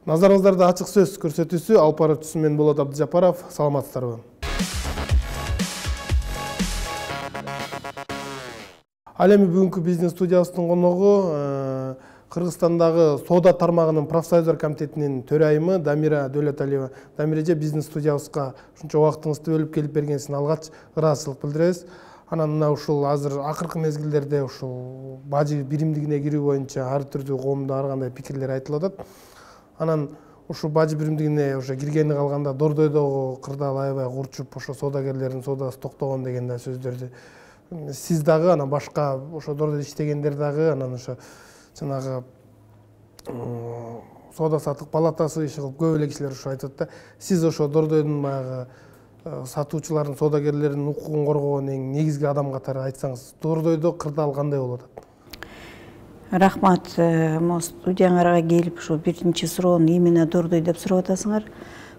Назарыңыздарда ачык сөз көрсөтүүсү алып баруучусу мен Болот Абдыжапаров. Саламатсыздарбы? Ал эми бүгүнкү бизнес студиябыздын коногу Кыргызстандагы соода тармагынын профсоюздар комитетинин төрайымы Дамира Дөлөталиева. Дамира эже, бизнес студиябызга ушунча убактыңызды бөлүп келип бергенсине алгач ыраазычылык билдиребиз. Анан мына ушул азыр акыркы мезгилдерде ушул бажы биримдигине кирүү боюнча ар түрдүү коомдо ар кандай пикирлер айтылып атат. Анан ушул бажы биримдигине уже киргени калганда Дордойдогу кырдаал аябай курчуп, ошо соодагерлердин соодасы токтогон деген да сөздөрдү сиз дагы, анан башка ошо Дордойдо иштегендер дагы, анан ошо жанагы соода саттык палатасы иши кылып көп эле кишилер ошо айтат да. Сиз ошо Дордойдун баягы сатуучулардын, соодагерлердин укугун коргоон эң негизги адам катары айтсаңыз, Дордойдо кырдаал кандай болуп атат? Рахмат, студияңарга келип ушу биринчи суроону именно Дордой деп сурап атасыңар.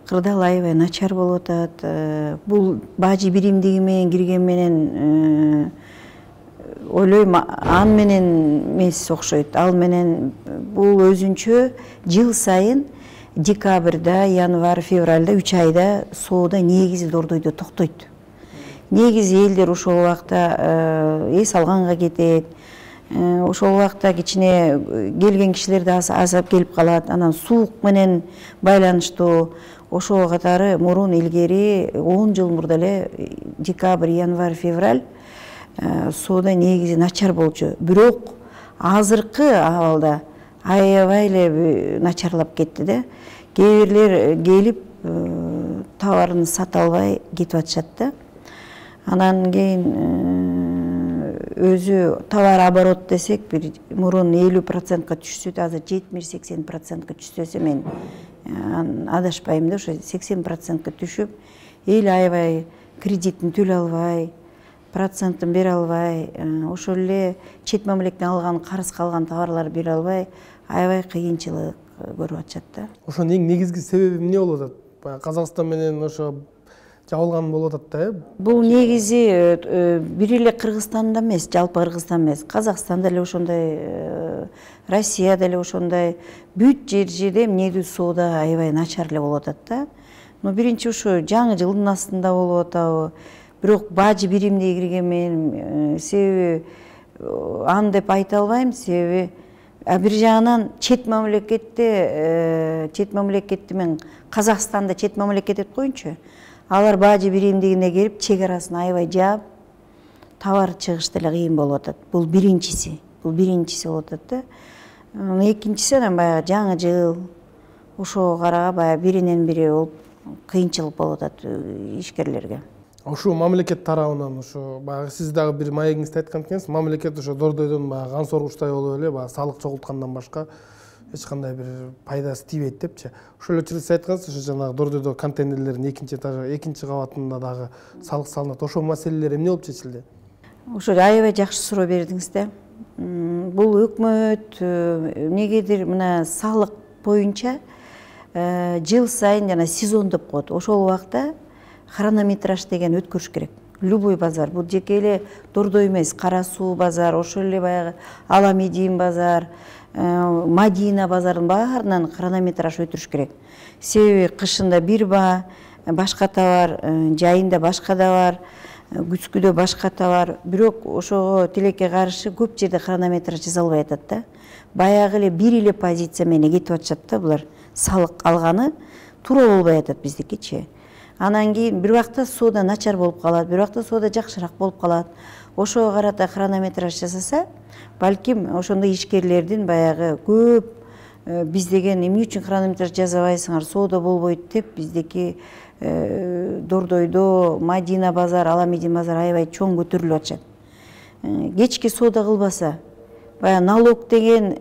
Кырдаал аябай начар болуп атат. Бул бажы биримдиги менен кирген менен ойлойм, ан менен эмес окшойт. Ал менен бул өзүнчө жыл сайын декабрда, январь, февральда 3 айда соода негизи Дордойдо токтойт. Негизи элдер ошол убакта эс алганга кетет. Ошол убакта кичине келген кишилер да азап келип калат. Анан суук менен байланыштуу ошого катары мурун илгери 10 жыл мурда эле декабрь, январь, февраль соода негизи начар болчу. Бирок азыркы абалда аябай эле начарлап кетти да. Кээ бирлер келип товарын сата албай кетип атышат да. Анан кийин өзү товар оборот десек, бир мурун 50%ка түшсө, азыр 70-80%ка түшсө десем, мен адашпайм да, ошо 80%ка түшүп, эл аябай кредитин төлөй албай, процентин бере албай, ошол эле чет мамлекеттен алган карыз калган товарлар бере албай, аябай кыйынчылык көрүп атышат да. Ошонун эң негизги себеби эмне болуп атат? Баягы Казакстан менен ошо жабылган болуп атат да, Бул негизи бир эле Кыргызстанда эмес, жалпы Кыргызстан эмес, Казакстанда эле ошондой, Россияда эле ошондой, бүт жерде эмнедүү соода аябай начар эле болуп атат да. Но биринчи ушу жаңы жылдын астында болуп атабы, бирок бажы биримдиги кирген менен себеби аны деп айта албайм, себеби бир жагынан чет мамлекетти мен Казакстанда чет мамлекет деп коеюнчу. Алар бажы биримдигине келип, чек арасын аябай жаап, товар чыгышты эле кыйын болуп атат. Бул биринчиси болуп атат да. Экинчиси анан баягы жаңы жыл, ошого карага баягы биринен бири болуп кыйынчылык болуп атат ишкерлерге. Ошо мамлекет тарабынан ошо баягы сиз дагы бир маегиңизде айткан экенсиз, мамлекет ошо Дордойдон баягы кан соргучтай болуп эле баягы салык чогулткандан башка эч кандай бир пайдасы тийбейт депчи. Ошол эле учурда сиз айткансыз, ошо жанагы Дордойдо контейнерлердин экинчи кабатында дагы салык салынат. Ошол маселелер эмне болуп чечилди? Ошо аябай жакшы суроо бердиңиз да. Бул өкмөт эмнегедир мына салык боюнча жыл сайын жана сезон деп коет. Ошол убакта хронометраж деген өткөрүш керек. Любой базар, бул жеке эле Дордой эмес, Кара Суу базар, ошол эле баягы Аламедин базар, Мадина базарынын баарынан хронометраж өтүрүш керек. Себеби кышында бир башка товар, жайында башка да бар, күзгүдө башка товар. Бирок ошого тилекке каршы көп жерде хронометраж жасалбай атат да. Баягы эле бир эле позиция менен кетип атышат да, булар салык алганы туура болбой атат биздикичи. Анан кийин бир убакта соода начар болуп калат, бир убакта соода жакшыраак болуп калат. Ошого карата хронометраж жасаса, балким ошондой ишкерлердин баягы көп биз деген эмне үчүн хронометраж жасабайсыңар, соода болбойт деп биздики Дордойдо, Мадина базар, Аламедин базар аябай чоң көтөрүлүп атышат. Кечки соода кылбаса, баягы налог деген,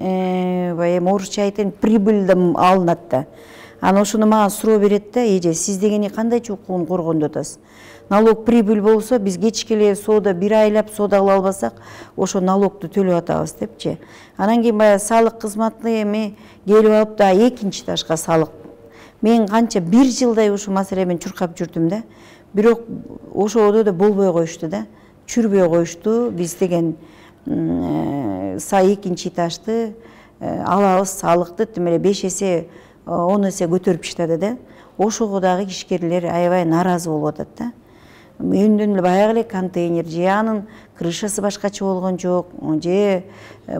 баягы орусча айтайын, прибыль алынат да. Аны ошону мага суроо берет да, эже, сиз дегени кандайча укугун коргондоп атасыз? Налог прибыль болсо, биз кечки эле соода бир айлап соода кыла албасак, ошо налогду төлөп атабыз депчи. Анан кийин баягы салык кызматы эми келип алып да экинчи этажга салык. Мен канча бир жылдай ушу маселе менен чуркап жүрдүм да. Бирок ошодо да болбой коюшту да. Чүрбөй коюшту. Биз деген экинчи этажды алабыз, салыкты тим эле 5 эсе 10 эсе көтөрүп иштады да. Ошого дагы ишкерлер аябай нааразы болуп атат да. Өндөн эле баягы эле контейнер же анын крышасы башкача болгон жок, же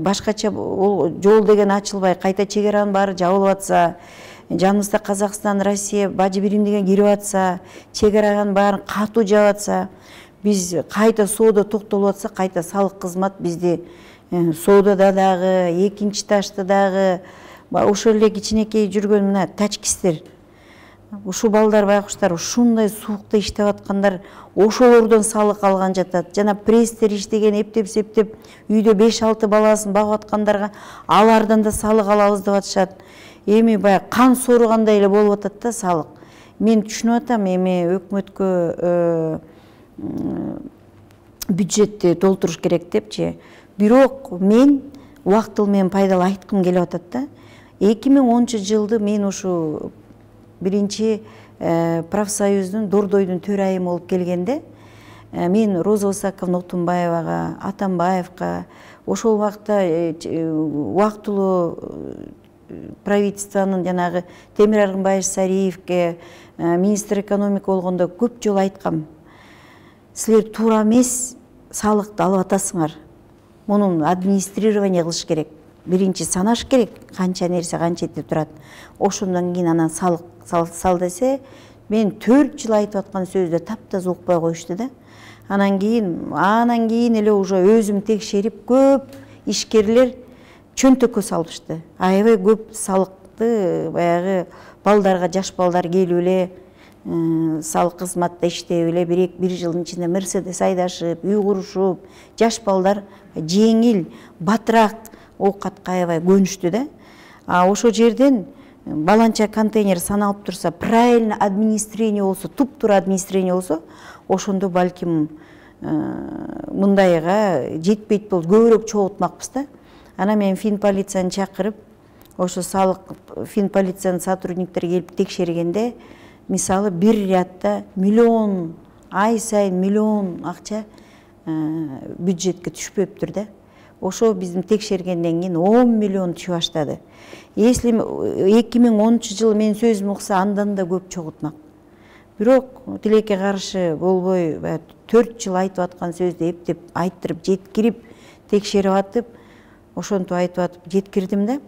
башкача жол деген ачылбай кайта чек аранын баары жабылып атса, жаныбызда Казакстан, Россия бажы бирим деген кирип атса, чек аранын баарын катуу жаап атса, биз кайта соода токтолуп атса, кайта салык кызмат бизди соодада дагы, экинчи ташты дагы, ошол эле кичинекей жүргөн мына тачкистер, ушул балдар байкуштар ушундай суукта иштеп аткандар ошолордон салык алган жатат. Жана пресстер иштеген эптеп-септеп үйдө 5-6 баласын багып аткандарга алардан да салык алабыз деп атышат. Эми баягы кан сорugандай эле болуп атат да салык. Мен түшүнүп атам, эми өкмөткө бюджетти толтуруш керек депчи. Бирок мен убактылуу менен пайдалуу айткым келип атат да. 2010-жылды мен ушу биринчи профсоюздун Дордойдун төрайымы болуп келгенде, мен Роза Осаковна Отунбаевага, Атамбаевка, ошол убакта убактылуу правительствонун жанагы Темир Аргынбаевич Сариевке, министр экономика болгондо көп жолу айткам. Силер туура эмес салыкты алып атасыңар. Мунун администрирование кылыш керек. Биринчи санаш керек, канча нерсе канча деп турат. Ошондон кийин анан салык сал десе, мен 4 жыл айтып аткан сөздү таптаза укпай коюшту да. Анан кийин эле уже өзүм текшерип, көп ишкерлер чөнтөккө салышты. Аябай көп салыкты баягы балдарга, жаш балдар келип эле салык кызматта иштеп эле бир жылдын ичинде Мерседес айдашып, үй курушуп, жаш балдар жеңил, батыраак оокатка аябай көнүштү да. Ошол жерден баланча контейнер саналып турса, правильно администрирование болсо, туп-туура администрирование болсо, ошондо балким мындайга жетпейт болуп көбүрөөк чогултмакпыз да. Анан мен финполицияны чакырып, ошо салык финполициянын сотрудниктери келип текшергенде, мисалы бир рядда миллион, ай сайын миллион акча бюджетке түшпөптүр да. Ошо биздин текшергенден кийин 10 миллион түшүп баштады. Если 2010-жылы мен сөзүм укса, андан да көп чогултмак. Бирок тилекке каршы болбой, 4 жыл айтып аткан сөздү эптеп айттырып, жеткирип, текшерип атып, ошентип айтып атып жеткирдим да.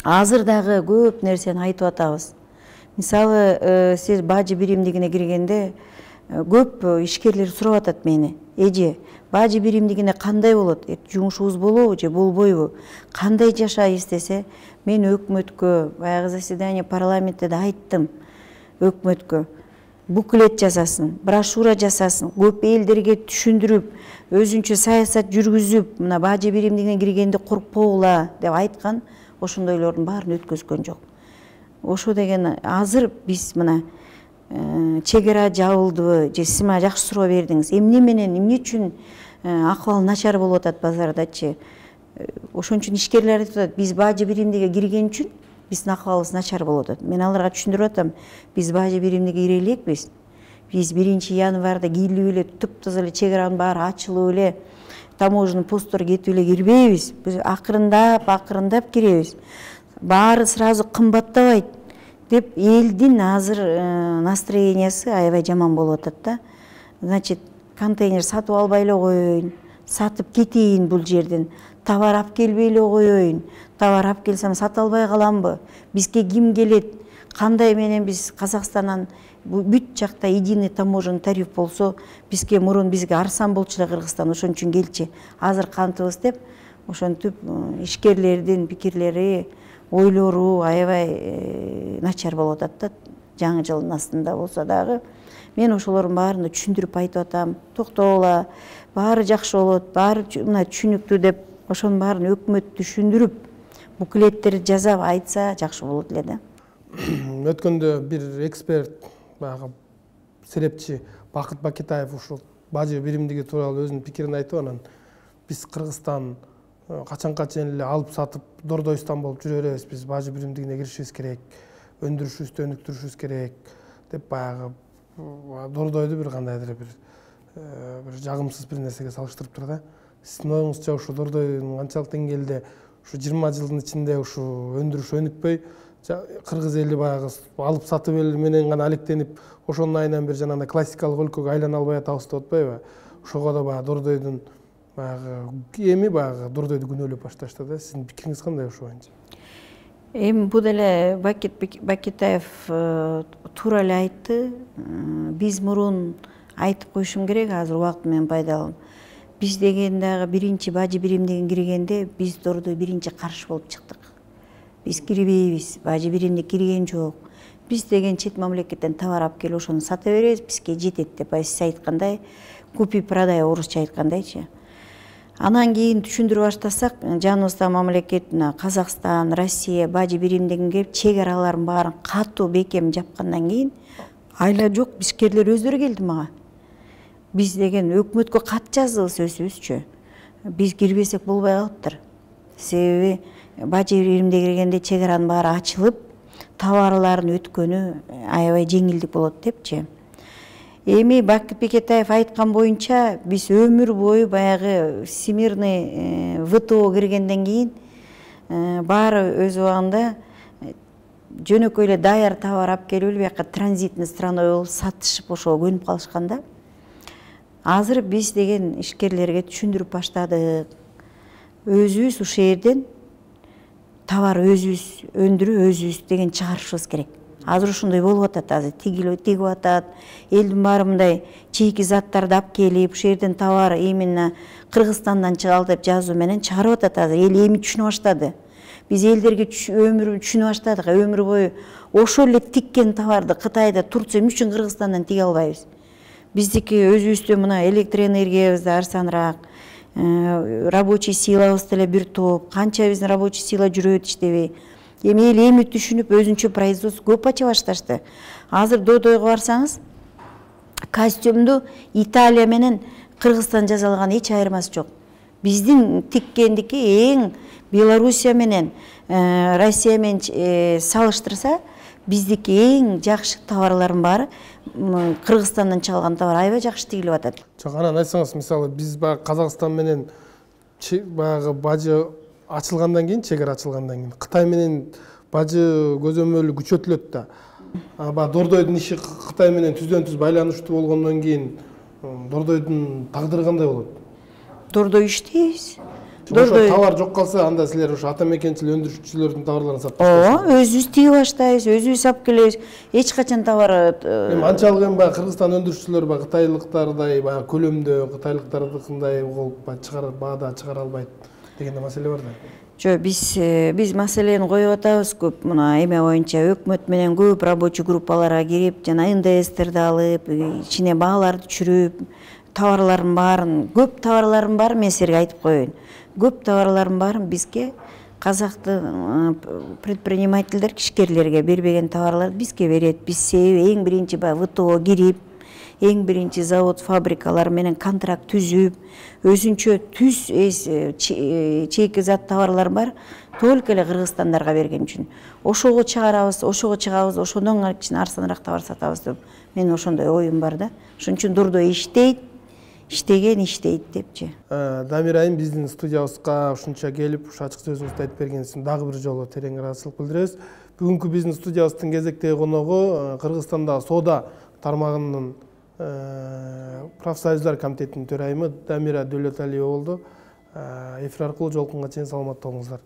Азыр дагы көп нерсени айтып атабыз. Мисалы, сиз бажы биримдигине киргенде көп ишкерлер сурап атат мени. Эже, бажы биримдигине кандай болот? Жумушубуз болобу же болбойбу? Кандай жашайбыз десе, мен өкмөткө, баягы заседание парламентте да айттым. Өкмөткө буклет жасасын, брошюра жасасын, көп элдерге түшүндүрүп, өзүнчө саясат жүргүзүп, мына бажы биримдигине киргенде коркпогула деп айткан, ошондойлордун баарын өткөзгөн жок. Ошо деген азыр биз мына чек ара жабылдыбы же сиз мага жакшы суроо бердиңиз. Эмне менен, эмне үчүн акыбал начар болуп атат базардачы? Ошон үчүн ишкерлер айтып атат, биз бажы биримдиге кирген үчүн биздин акыбалыбыз начар болуп атат. Мен аларга түшүндүрүп атам, биз бажы биримдиге кире элекпиз. Биз 1-январда кийлип эле, туп-таза эле чек аранын баары ачылып эле, таможенный посттор кетип эле кирбейбиз. Биз акырындап киребиз. Баары сразу кымбаттабайт деп элдин азыр настроениясы аябай жаман болуп атат да. Значит, контейнер сатып албай эле коеюн, сатып кетейин бул жерден, товар алып келбей эле коеюн, товар алып келсем сата албай каламбы, бизге ким келет, кандай менен биз Казакстандан бүт жакта единый таможенный тариф болсо, бизге мурун бизге арзан болчу эле Кыргызстан, ошон үчүн келчи, азыр кантыбыз деп, ошентип ишкерлердин пикирлери, ойлору аябай начар болуп атат да. Жаңы жылдын астында болсо дагы мен ошолордун баарына түшүндүрүп айтып атам. Токтогула, баары жакшы болот, баары мына түшүнүктүү деп, ошонун баарын өкмөт түшүндүрүп, буклеттерди жасап айтса жакшы болот эле да. Өткөндө бир эксперт, баягы серепчи Бакыт Бакетаев ушул бажы биримдиги тууралуу өзүнүн пикирин айтып, анан биз Кыргызстан качанга чейин эле алып сатып Дордойстан болуп жүрө беребиз, биз бажы биримдигине киришибиз керек, өндүрүшүбүздү өнүктүрүшүбүз керек деп баягы Дордойду бир кандайдыр бир жагымсыз бир нерсеге салыштырып тур да. Сиздин оюңузча ушу Дордойдун канчалык деңгээлде ушу 20 жылдын ичинде ушу өндүрүш өнүкпөй, кыргыз эли баягы алып сатып элүү менен гана алектенип ошонун айынан бери жанагындай классикалык өлкөгө айлана албай атабыз деп атпайбы? Ошого да баягы Дордойдун баягы эми баягы Дордойду күнөөлөп башташты да. Сиздин пикириңиз кандай ошо боюнча? Эми бул деле Бакетаев туура эле айтты. Биз мурун айтып коюшум керек, азыр убакыт менен пайдаланып. Биз деген дагы биринчи бажы биримдиги киргенде биз Дордой биринчи каршы болуп чыктык. Биз кирбейбиз, бажы биримди кирген жок. Биз деген чет мамлекеттен товар алып келип ошону сата беребиз, бизге жетет деп сиз айткандай, купи продай орусча айткандайчы. Анан кийин түшүндүрүп баштасак, жаныбызда мамлекет Казакстан, Россия бажы биримдигин кирип, чек араларын баарын катуу бекем жапкандан кийин айла жок, бишкерлер өздөрү келди мага. Биз деген өкмөткө кат жаздыбыз өзүбүзчү. Биз кирбесек болбой калыптыр. Себеби бажы биримде киргенде чек аранын баары ачылып, товарлардын өткөнү аябай жеңилдик болот депчи. Эми Бакетаев айткан боюнча биз өмүр бою баягы всемирный ВТО киргенден кийин баары өз убагында жөнөкөй эле даяр товар алып келип эле бияка транзитный страной болуп сатышып ошого көнүп калышканда, азыр биз деген ишкерлерге түшүндүрүп баштадык. Өзүбүз ушул жерден товар өзүбүз өндүрүп, өзүбүз деген чыгарышыбыз керек. Азыр ушундай болуп атат, азыр тигип атат. Элдин баары мындай чейки заттарды алып келип, ушул жерден товар именно Кыргызстандан чыгалы деп жазуу менен чыгарып атат. Азыр эл эми түшүнүп баштады. Биз элдерге өмүрү түшүнүп баштадык. Өмүр бою ошол эле тиккен товарды Кытайда, Турция үчүн Кыргызстандан тиге албайбыз. Биздики өзүбүздө мына электроэнергиябыз да арзаныраак, рабочий силабыз деле бир топ, канча биздин рабочий сила жүрөт иштебей. Эми эл эми түшүнүп өзүнчө производство көп ача башташты. Азыр Додойго барсаңыз, костюмду Италия менен Кыргызстан жасалган эч айырмасы жок. Биздин тиккендики эң Белоруссия менен Россия менен салыштырса, биздики эң жакшы товарлардын баары Кыргызстандан чыгалган товар аябай жакшы тигилип атат. Жок, анан айтсаңыз, мисалы биз баягы Казакстан менен баягы бажы ачылгандан кийин, чек ара ачылгандан кийин Кытай менен бажы көзөмөлү күчөтүлөт да. Баягы Дордойдун иши Кытай менен түздөн-түз байланыштуу болгондон кийин Дордойдун тагдыры кандай болот? Дордой иштейбиз. Ошо товар жок калса, анда силер ошо ата мекенчил өндүрүүчүлөрдүн товарларын сатып баштайсызбы? Өзүбүз тиги баштайбыз, өзүбүз алып келебиз. Эч качан товар эми анчалык эми баягы Кыргызстан өндүрүүчүлөр баягы кытайлыктардай баягы көлөмдө, кытайлыктардыкындай болуп чыгарып баада чыгара албайт деген маселе бар да. Жок, биз маселени коюп атабыз көп. Мына эме боюнча өкмөт менен көп рабочий группаларга кирип, жана НДСтерди алып, ичине бааларды түшүрүп, товарлардын баарын, көп товарлардын баарын мен силерге айтып коеюн. Көп товарлардын баарын бизге казактын предпринимательдер кишкерлерге бербеген товарларды бизге берет. Биз себеби эң биринчи баягы ВТО кирип, эң биринчи завод, фабрикалар менен контракт түзүп, өзүнчө чейки зат товарлар бар, только эле Кыргызстандарга берген үчүн. Ошого чыгарабыз, ошого чыгабыз, ошондон кийин арзаныраак товар сатабыз деп менин ошондой оюм бар да. Ошон үчүн Дордой иштейт, иштеген иштейт депчи. Дамира айым биздин студиябызга ушунча келип, ушу ачык сөзүңүздү айтып бергениңиз үчүн дагы бир жолу терең ыраазычылык билдиребиз. Бүгүнкү биздин студиябыздын кезектеги коногу Кыргызстандагы соода тармагынын профсоюздар комитетинин төрайымы Дамира Дөлөталиева болду. Эфир аркылуу жолукканга чейин саламатта болуңуздар.